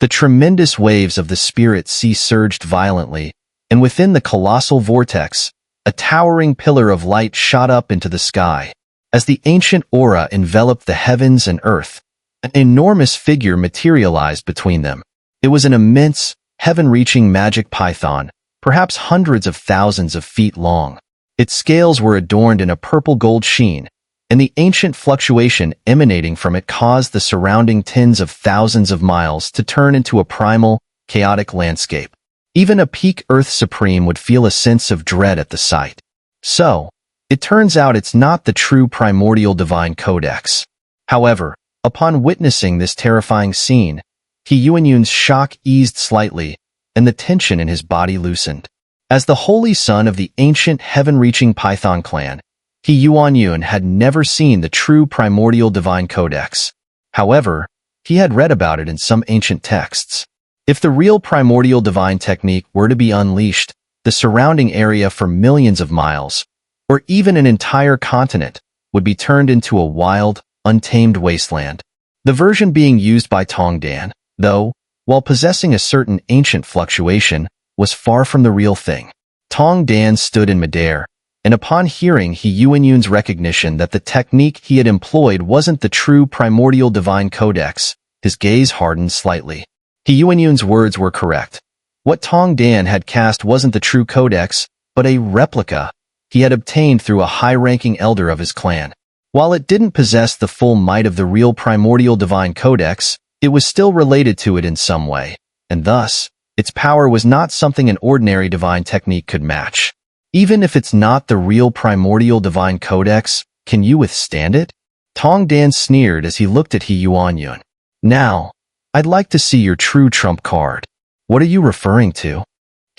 The tremendous waves of the spirit sea surged violently, and within the colossal vortex, a towering pillar of light shot up into the sky. As the ancient aura enveloped the heavens and earth, an enormous figure materialized between them. It was an immense, heaven-reaching magic python, perhaps hundreds of thousands of feet long. Its scales were adorned in a purple-gold sheen, and the ancient fluctuation emanating from it caused the surrounding tens of thousands of miles to turn into a primal, chaotic landscape. Even a peak Earth Supreme would feel a sense of dread at the sight. So, it turns out it's not the true primordial divine codex. However, upon witnessing this terrifying scene, Xun'er's shock eased slightly, and the tension in his body loosened. As the holy son of the ancient heaven-reaching Python clan, Xun'er had never seen the true primordial divine codex. However, he had read about it in some ancient texts. If the real primordial divine technique were to be unleashed, the surrounding area for millions of miles, or even an entire continent, would be turned into a wild, untamed wasteland. The version being used by Tongdan, though, while possessing a certain ancient fluctuation, was far from the real thing. Tongdan stood in midair, and upon hearing Xun'er's recognition that the technique he had employed wasn't the true primordial divine codex, his gaze hardened slightly. Xun'er's words were correct. What Tongdan had cast wasn't the true codex, but a replica he had obtained through a high-ranking elder of his clan. While it didn't possess the full might of the real primordial divine codex, it was still related to it in some way, and thus, its power was not something an ordinary divine technique could match. Even if it's not the real primordial divine codex, can you withstand it? Tongdan sneered as he looked at Xun'er. Now, I'd like to see your true trump card. What are you referring to?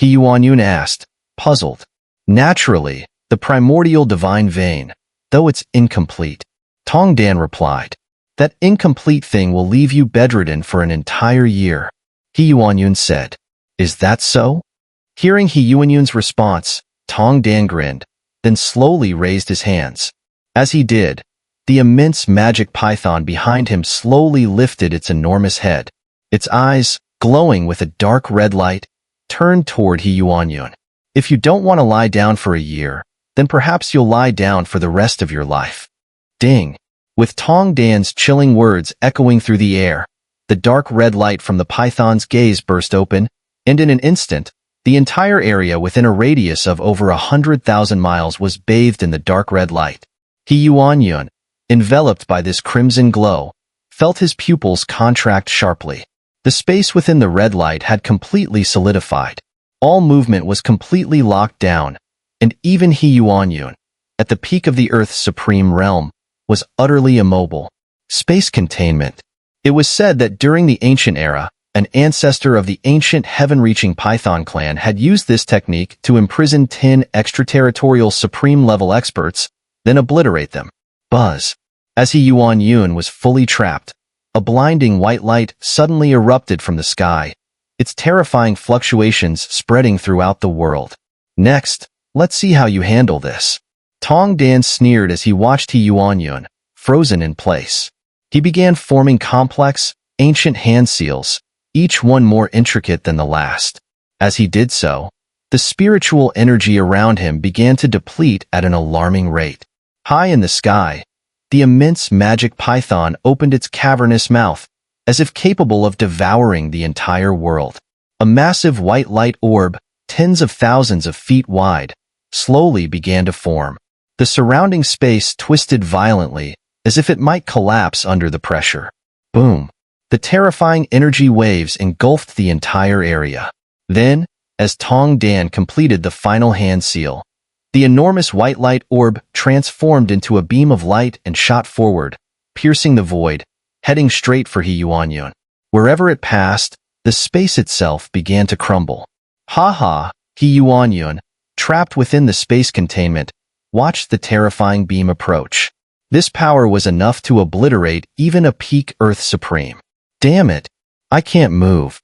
Xun'er asked, puzzled. Naturally, the primordial divine vein, though it's incomplete. Tongdan replied. That incomplete thing will leave you bedridden for an entire year. Xun'er said. Is that so? Hearing Xun'er's response, Tongdan grinned, then slowly raised his hands. As he did, the immense magic python behind him slowly lifted its enormous head. Its eyes, glowing with a dark red light, turned toward Xun'er. If you don't want to lie down for a year, then perhaps you'll lie down for the rest of your life. Ding! With Tongdan's chilling words echoing through the air, the dark red light from the python's gaze burst open, and in an instant, the entire area within a radius of over 100,000 miles was bathed in the dark red light. Xun'er, enveloped by this crimson glow, felt his pupils contract sharply. The space within the red light had completely solidified. All movement was completely locked down, and even Xun'er, at the peak of the Earth's supreme realm, was utterly immobile. Space containment. It was said that during the ancient era, an ancestor of the ancient heaven-reaching Python clan had used this technique to imprison 10 extraterritorial supreme-level experts, then obliterate them. Buzz. As Xun'er was fully trapped, a blinding white light suddenly erupted from the sky, its terrifying fluctuations spreading throughout the world. Next, let's see how you handle this. Tongdan sneered as he watched Xun'er, frozen in place. He began forming complex, ancient hand seals, each one more intricate than the last. As he did so, the spiritual energy around him began to deplete at an alarming rate. High in the sky, the immense magic python opened its cavernous mouth, as if capable of devouring the entire world. A massive white light orb, tens of thousands of feet wide, slowly began to form. The surrounding space twisted violently, as if it might collapse under the pressure. Boom! The terrifying energy waves engulfed the entire area. Then, as Tongdan completed the final hand seal, the enormous white light orb transformed into a beam of light and shot forward, piercing the void, heading straight for Xun'er. Wherever it passed, the space itself began to crumble. Ha! Xun'er, trapped within the space containment, watched the terrifying beam approach. This power was enough to obliterate even a peak Earth Supreme. Damn it! I can't move.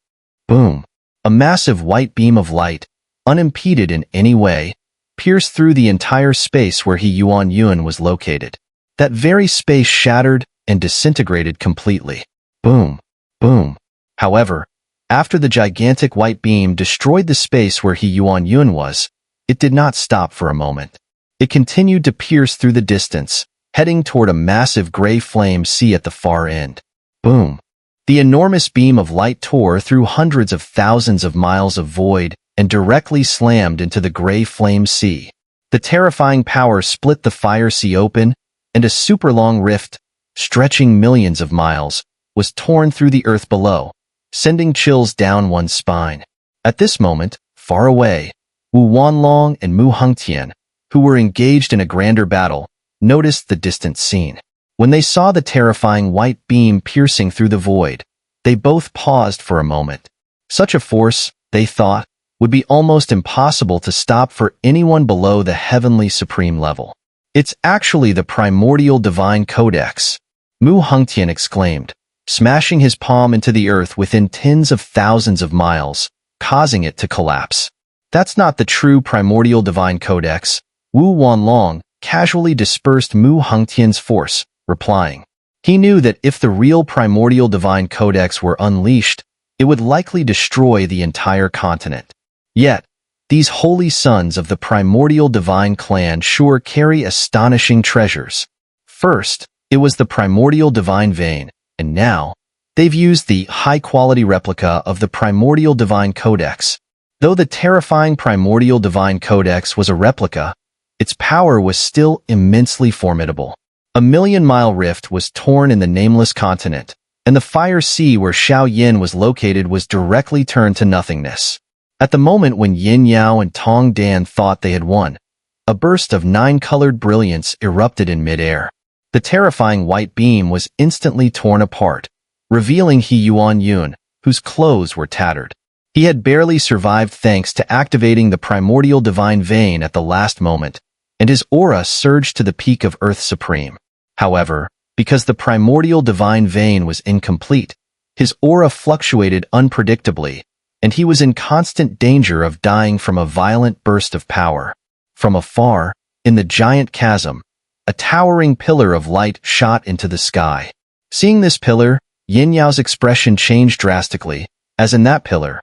Boom! A massive white beam of light, unimpeded in any way, pierced through the entire space where Xun'er was located. That very space shattered and disintegrated completely. Boom! Boom! However, After the gigantic white beam destroyed the space where Xun'er was, it did not stop for a moment. It continued to pierce through the distance, heading toward a massive gray flame sea at the far end. Boom! The enormous beam of light tore through hundreds of thousands of miles of void and directly slammed into the gray flame sea. The terrifying power split the fire sea open, and a super-long rift, stretching millions of miles, was torn through the earth below, sending chills down one's spine. At this moment, far away, Wu Wanlong and Mu Hengtian, who were engaged in a grander battle, noticed the distant scene. When they saw the terrifying white beam piercing through the void, they both paused for a moment. Such a force, they thought, would be almost impossible to stop for anyone below the heavenly supreme level. It's actually the primordial divine codex, Mu Hengtian exclaimed, smashing his palm into the earth within tens of thousands of miles, causing it to collapse. That's not the true primordial divine codex, Wu Wanlong casually dispersed Mu Hengtian's force, replying. He knew that if the real primordial divine codex were unleashed, it would likely destroy the entire continent. Yet, these holy sons of the primordial divine clan sure carry astonishing treasures. First, it was the primordial divine vein, and now, they've used the high-quality replica of the primordial divine codex. Though the terrifying primordial divine codex was a replica, its power was still immensely formidable. A million-mile rift was torn in the nameless continent, and the fire sea where Xiao was located was directly turned to nothingness. At the moment when Yin Yao and Tong Dan thought they had won, a burst of nine-colored brilliance erupted in midair. The terrifying white beam was instantly torn apart, revealing Xun'er, whose clothes were tattered. He had barely survived thanks to activating the primordial divine vein at the last moment, and his aura surged to the peak of Earth Supreme. However, because the primordial divine vein was incomplete, his aura fluctuated unpredictably, and he was in constant danger of dying from a violent burst of power. From afar, in the giant chasm, a towering pillar of light shot into the sky. Seeing this pillar, Yin Yao's expression changed drastically, as in that pillar,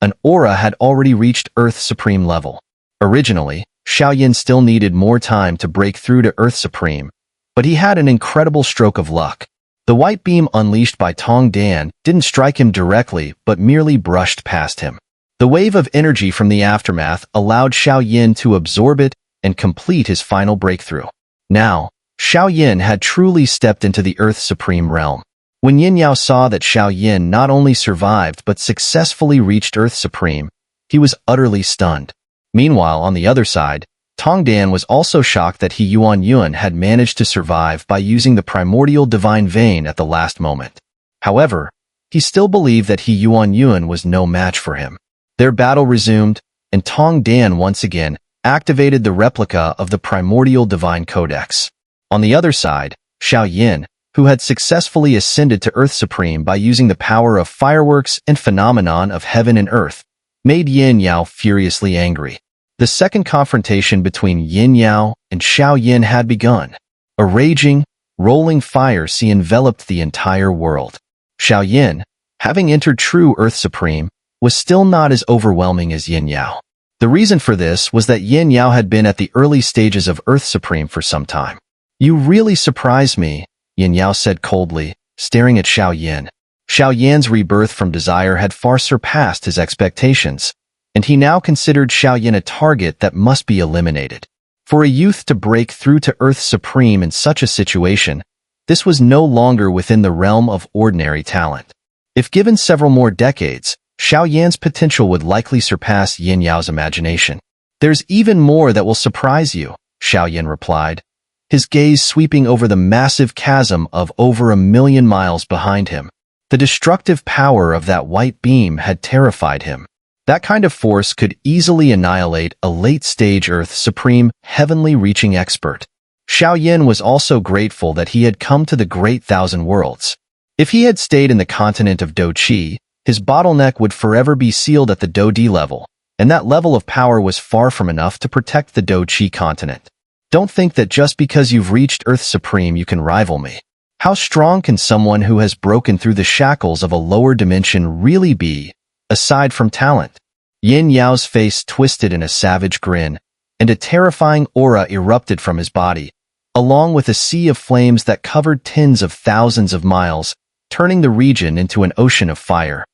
an aura had already reached Earth Supreme level. Originally, Xiao still needed more time to break through to Earth Supreme, but he had an incredible stroke of luck. The white beam unleashed by Tong Dan didn't strike him directly but merely brushed past him. The wave of energy from the aftermath allowed Xiao to absorb it and complete his final breakthrough. Now, Xiao had truly stepped into the Earth Supreme realm. When Yin Yao saw that Xiao not only survived but successfully reached Earth Supreme, he was utterly stunned. Meanwhile, on the other side, Tong Dan was also shocked that Xun'er had managed to survive by using the primordial divine vein at the last moment. However, he still believed that Xun'er was no match for him. Their battle resumed, and Tong Dan once again activated the replica of the primordial divine codex. On the other side, Xiao, who had successfully ascended to Earth Supreme by using the power of fireworks and phenomenon of heaven and earth, made Yin Yao furiously angry. The second confrontation between Yin Yao and Xiao had begun. A raging, rolling fire sea enveloped the entire world. Xiao, having entered true Earth Supreme, was still not as overwhelming as Yin Yao. The reason for this was that Yin Yao had been at the early stages of Earth Supreme for some time. "You really surprise me," Yin Yao said coldly, staring at Xiao. Xiao rebirth from desire had far surpassed his expectations, and he now considered Xiao a target that must be eliminated. For a youth to break through to Earth Supreme in such a situation, this was no longer within the realm of ordinary talent. If given several more decades, Xiao potential would likely surpass Yin Yao's imagination. "There's even more that will surprise you," Xiao replied, his gaze sweeping over the massive chasm of over 1,000,000 miles behind him. The destructive power of that white beam had terrified him. That kind of force could easily annihilate a late-stage Earth Supreme, heavenly-reaching expert. Xiao was also grateful that he had come to the Great Thousand Worlds. If he had stayed in the continent of Do-Chi, his bottleneck would forever be sealed at the Do-Di level, and that level of power was far from enough to protect the Do-Chi continent. "Don't think that just because you've reached Earth Supreme you can rival me. How strong can someone who has broken through the shackles of a lower dimension really be?" aside from talent. Yin Yao's face twisted in a savage grin, and a terrifying aura erupted from his body, along with a sea of flames that covered tens of thousands of miles, turning the region into an ocean of fire.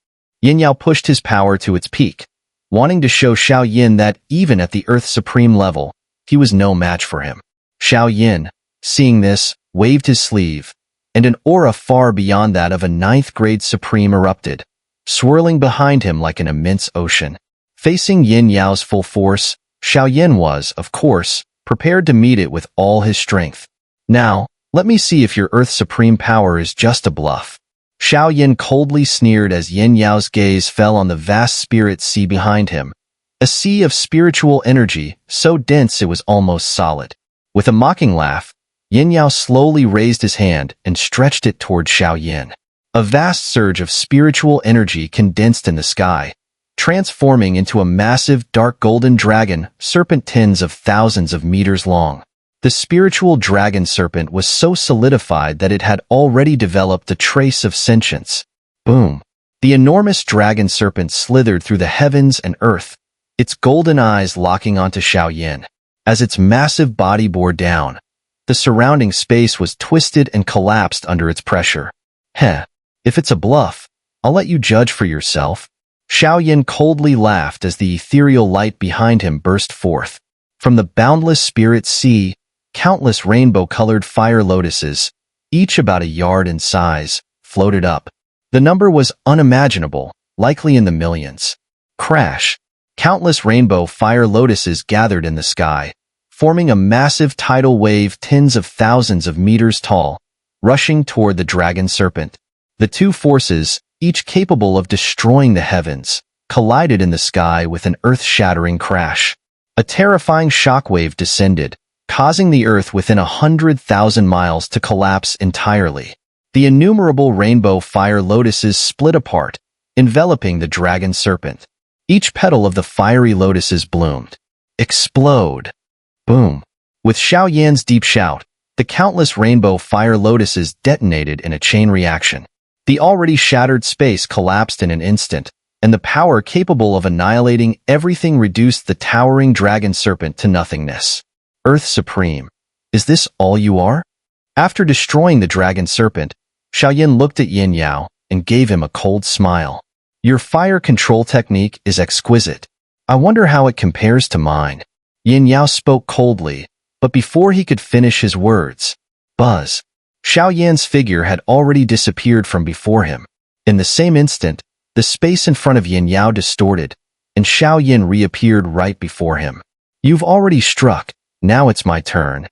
Yin Yao pushed his power to its peak, wanting to show Xiao Yin that even at the Earth's supreme level, he was no match for him. Xiao Yin, seeing this, waved his sleeve, and an aura far beyond that of a ninth-grade supreme erupted, swirling behind him like an immense ocean. Facing Yin Yao's full force, Xiao Yin was, of course, prepared to meet it with all his strength. Now, let me see if your Earth's supreme power is just a bluff. Xiao Yin coldly sneered as Yin Yao's gaze fell on the vast spirit sea behind him, a sea of spiritual energy so dense it was almost solid. With a mocking laugh, Yin Yao slowly raised his hand and stretched it toward Xiao Yin. A vast surge of spiritual energy condensed in the sky, transforming into a massive dark golden dragon serpent tens of thousands of meters long. The spiritual dragon serpent was so solidified that it had already developed a trace of sentience. Boom! The enormous dragon serpent slithered through the heavens and earth, its golden eyes locking onto Xiao Yin. As its massive body bore down, the surrounding space was twisted and collapsed under its pressure. Heh, if it's a bluff, I'll let you judge for yourself. Xiao Yin coldly laughed as the ethereal light behind him burst forth. From the boundless spirit sea, countless rainbow-colored fire lotuses, each about a yard in size, floated up. The number was unimaginable, likely in the millions. Crash! Countless rainbow fire lotuses gathered in the sky, forming a massive tidal wave tens of thousands of meters tall, rushing toward the dragon serpent. The two forces, each capable of destroying the heavens, collided in the sky with an earth-shattering crash. A terrifying shockwave descended, causing the Earth within 100,000 miles to collapse entirely. The innumerable rainbow fire lotuses split apart, enveloping the dragon serpent. Each petal of the fiery lotuses bloomed. Explode! Boom! With Xiao Yan's deep shout, the countless rainbow fire lotuses detonated in a chain reaction. The already shattered space collapsed in an instant, and the power capable of annihilating everything reduced the towering dragon serpent to nothingness. Earth Supreme, is this all you are? After destroying the dragon serpent, Xiao Yin looked at Yin Yao and gave him a cold smile. Your fire control technique is exquisite. I wonder how it compares to mine. Yin Yao spoke coldly, but before he could finish his words, buzz! Xiao Yan's figure had already disappeared from before him. In the same instant, the space in front of Yin Yao distorted, and Xiao Yin reappeared right before him. You've already struck, now it's my turn.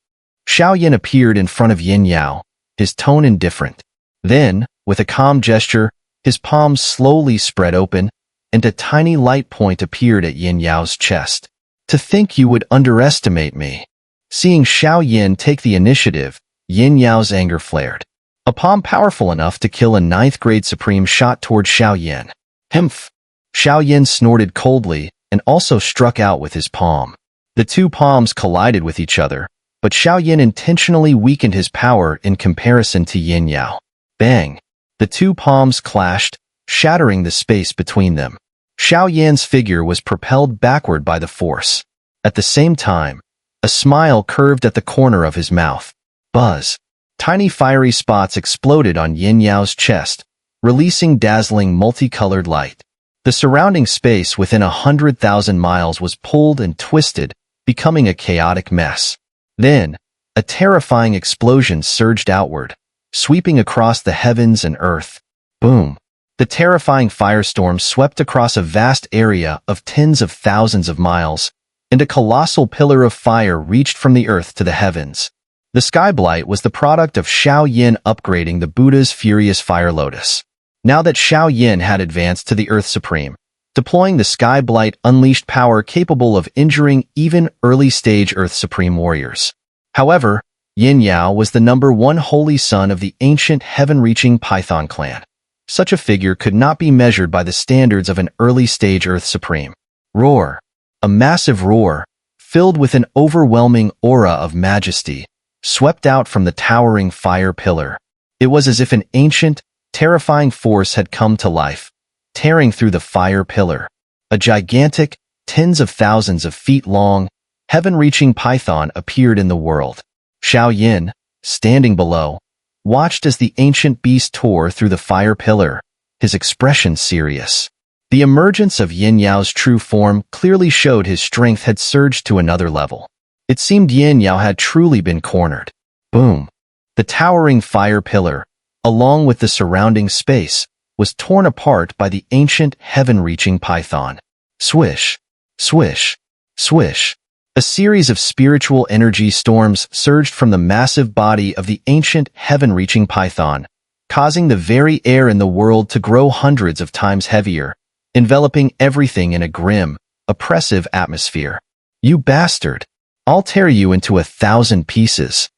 Xiao Yin appeared in front of Yin Yao, his tone indifferent. Then, with a calm gesture, his palms slowly spread open, and a tiny light point appeared at Yin Yao's chest. To think you would underestimate me. Seeing Xiao Yin take the initiative, Yin Yao's anger flared. A palm powerful enough to kill a ninth-grade supreme shot toward Xiao Yin. Humph! Xiao Yin snorted coldly and also struck out with his palm. The two palms collided with each other, but Xiao Yin intentionally weakened his power in comparison to Yin Yao. Bang! The two palms clashed, shattering the space between them. Xiao Yan's figure was propelled backward by the force. At the same time, a smile curved at the corner of his mouth. Buzz! Tiny fiery spots exploded on Yin Yao's chest, releasing dazzling multicolored light. The surrounding space within 100,000 miles was pulled and twisted, becoming a chaotic mess. Then, a terrifying explosion surged outward, sweeping across the heavens and earth. Boom! The terrifying firestorm swept across a vast area of tens of thousands of miles, and a colossal pillar of fire reached from the earth to the heavens. The sky blight was the product of Xiao Yin upgrading the Buddha's furious fire lotus. Now that Xiao Yin had advanced to the Earth Supreme, deploying the sky blight unleashed power capable of injuring even early-stage Earth Supreme warriors. However, Yin Yao was the #1 holy son of the ancient heaven-reaching Python clan. Such a figure could not be measured by the standards of an early-stage Earth Supreme. Roar! A massive roar, filled with an overwhelming aura of majesty, swept out from the towering fire pillar. It was as if an ancient, terrifying force had come to life, tearing through the fire pillar. A gigantic, tens of thousands of feet long, heaven-reaching python appeared in the world. Xiao Yin, standing below, watched as the ancient beast tore through the fire pillar, his expression serious. The emergence of Yin Yao's true form clearly showed his strength had surged to another level. It seemed Yin Yao had truly been cornered. Boom! The towering fire pillar, along with the surrounding space, was torn apart by the ancient heaven-reaching python. Swish! Swish! Swish! A series of spiritual energy storms surged from the massive body of the ancient heaven-reaching python, causing the very air in the world to grow hundreds of times heavier, enveloping everything in a grim, oppressive atmosphere. You bastard! I'll tear you into 1,000 pieces.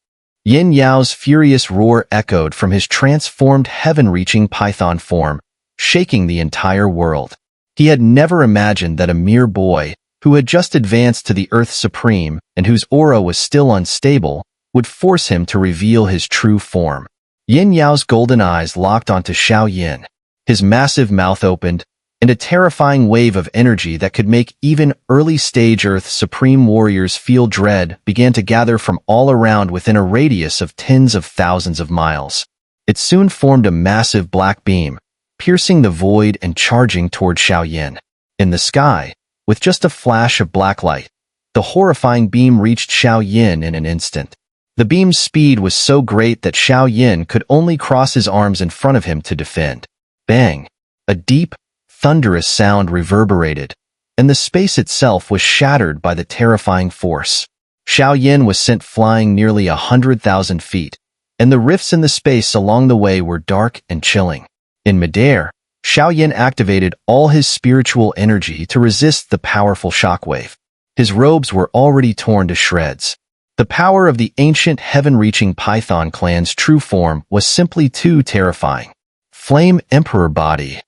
Yin Yao's furious roar echoed from his transformed heaven-reaching python form, shaking the entire world. He had never imagined that a mere boy, who had just advanced to the Earth Supreme and whose aura was still unstable, would force him to reveal his true form. Yin Yao's golden eyes locked onto Xiao Yin. His massive mouth opened, and a terrifying wave of energy that could make even early-stage Earth Supreme warriors feel dread began to gather from all around within a radius of tens of thousands of miles. It soon formed a massive black beam, piercing the void and charging toward Xiao Yin. In the sky, with just a flash of black light, the horrifying beam reached Xiao Yin in an instant. The beam's speed was so great that Xiao Yin could only cross his arms in front of him to defend. Bang! A deep, thunderous sound reverberated, and the space itself was shattered by the terrifying force. Xiao Yin was sent flying nearly 100,000 feet, and the rifts in the space along the way were dark and chilling. In midair, Xiao Yin activated all his spiritual energy to resist the powerful shockwave. His robes were already torn to shreds. The power of the ancient heaven-reaching Python clan's true form was simply too terrifying. Flame Emperor Body.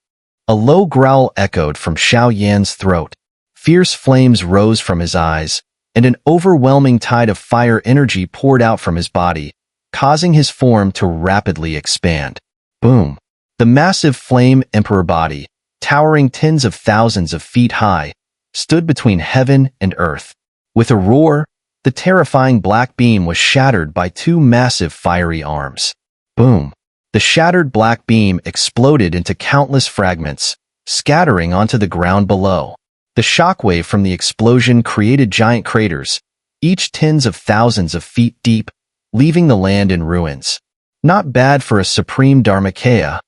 A low growl echoed from Xiao Yan's throat. Fierce flames rose from his eyes, and an overwhelming tide of fire energy poured out from his body, causing his form to rapidly expand. Boom! The massive Flame Emperor Body, towering tens of thousands of feet high, stood between heaven and earth. With a roar, the terrifying black beam was shattered by two massive fiery arms. Boom! The shattered black beam exploded into countless fragments, scattering onto the ground below. The shockwave from the explosion created giant craters, each tens of thousands of feet deep, leaving the land in ruins. Not bad for a supreme Dharmakaya.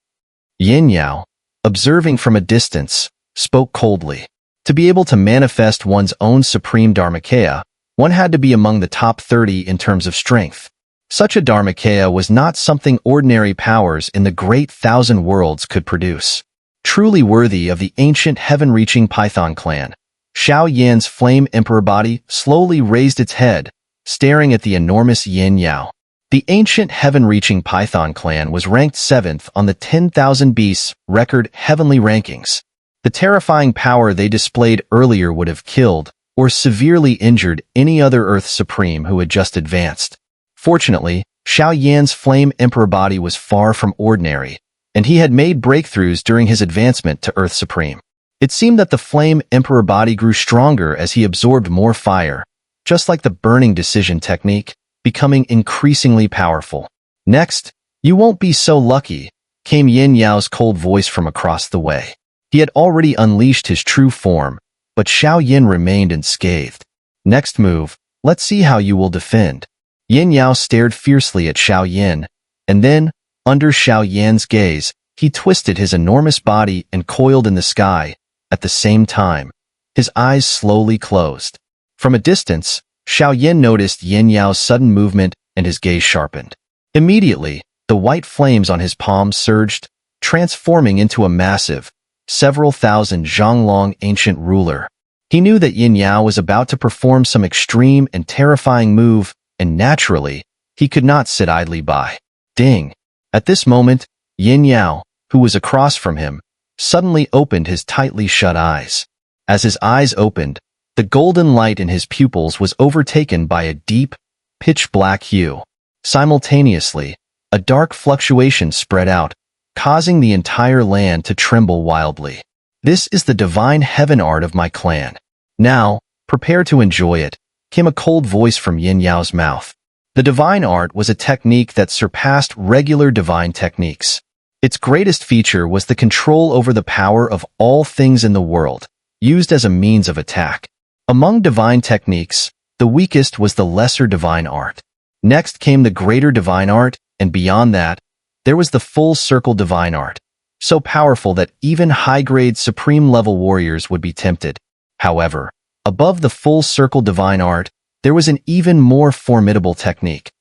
Yin Yao, observing from a distance, spoke coldly. To be able to manifest one's own supreme Dharmakaya, one had to be among the top 30 in terms of strength. Such a Dharmakaya was not something ordinary powers in the great thousand worlds could produce. Truly worthy of the ancient heaven-reaching Python clan, Xiao Yan's Flame Emperor Body slowly raised its head, staring at the enormous Yin Yao. The ancient heaven-reaching Python clan was ranked 7th on the 10,000 Beasts record heavenly rankings. The terrifying power they displayed earlier would have killed or severely injured any other Earth Supreme who had just advanced. Fortunately, Xiao Yan's Flame Emperor Body was far from ordinary, and he had made breakthroughs during his advancement to Earth Supreme. It seemed that the Flame Emperor Body grew stronger as he absorbed more fire, just like the burning decision technique, becoming increasingly powerful. Next, you won't be so lucky, came Yin Yao's cold voice from across the way. He had already unleashed his true form, but Xiao Yin remained unscathed. Next move, let's see how you will defend. Yin Yao stared fiercely at Xiao Yin, and then, under Xiao Yan's gaze, he twisted his enormous body and coiled in the sky. At the same time, his eyes slowly closed. From a distance, Xiao Yin noticed Yin Yao's sudden movement and his gaze sharpened. Immediately, the white flames on his palms surged, transforming into a massive, several thousand Zhonglong ancient ruler. He knew that Yin Yao was about to perform some extreme and terrifying move, and naturally, he could not sit idly by. Ding! At this moment, Yin Yao, who was across from him, suddenly opened his tightly shut eyes. As his eyes opened, the golden light in his pupils was overtaken by a deep, pitch-black hue. Simultaneously, a dark fluctuation spread out, causing the entire land to tremble wildly. This is the divine heaven art of my clan. Now, prepare to enjoy it, came a cold voice from Yin Yao's mouth. The divine art was a technique that surpassed regular divine techniques. Its greatest feature was the control over the power of all things in the world, used as a means of attack. Among divine techniques, the weakest was the lesser divine art. Next came the greater divine art, and beyond that, there was the full circle divine art, so powerful that even high-grade supreme-level warriors would be tempted. However, above the full circle divine art, there was an even more formidable technique.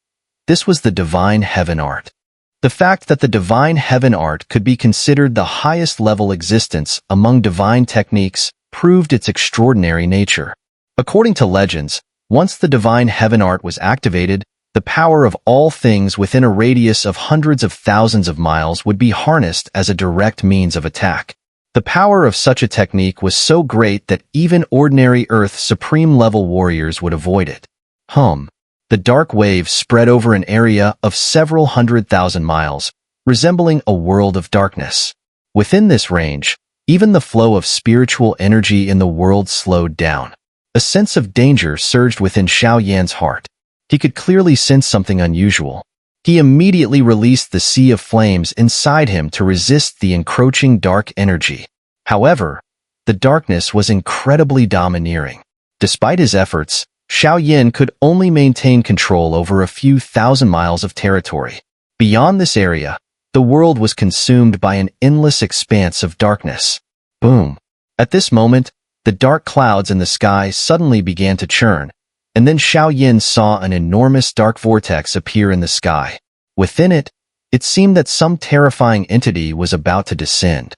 This was the divine heaven art. The fact that the divine heaven art could be considered the highest level existence among divine techniques proved its extraordinary nature. According to legends, once the divine heaven art was activated, the power of all things within a radius of hundreds of thousands of miles would be harnessed as a direct means of attack. The power of such a technique was so great that even ordinary Earth supreme-level warriors would avoid it. The dark wave spread over an area of several 100,000 miles, resembling a world of darkness. Within this range, even the flow of spiritual energy in the world slowed down. A sense of danger surged within Xiao Yan's heart. He could clearly sense something unusual. He immediately released the sea of flames inside him to resist the encroaching dark energy. However, the darkness was incredibly domineering. Despite his efforts, Xiao Yan could only maintain control over a few thousand miles of territory. Beyond this area, the world was consumed by an endless expanse of darkness. Boom! At this moment, the dark clouds in the sky suddenly began to churn, and then Xiao Yan saw an enormous dark vortex appear in the sky. Within it, it seemed that some terrifying entity was about to descend.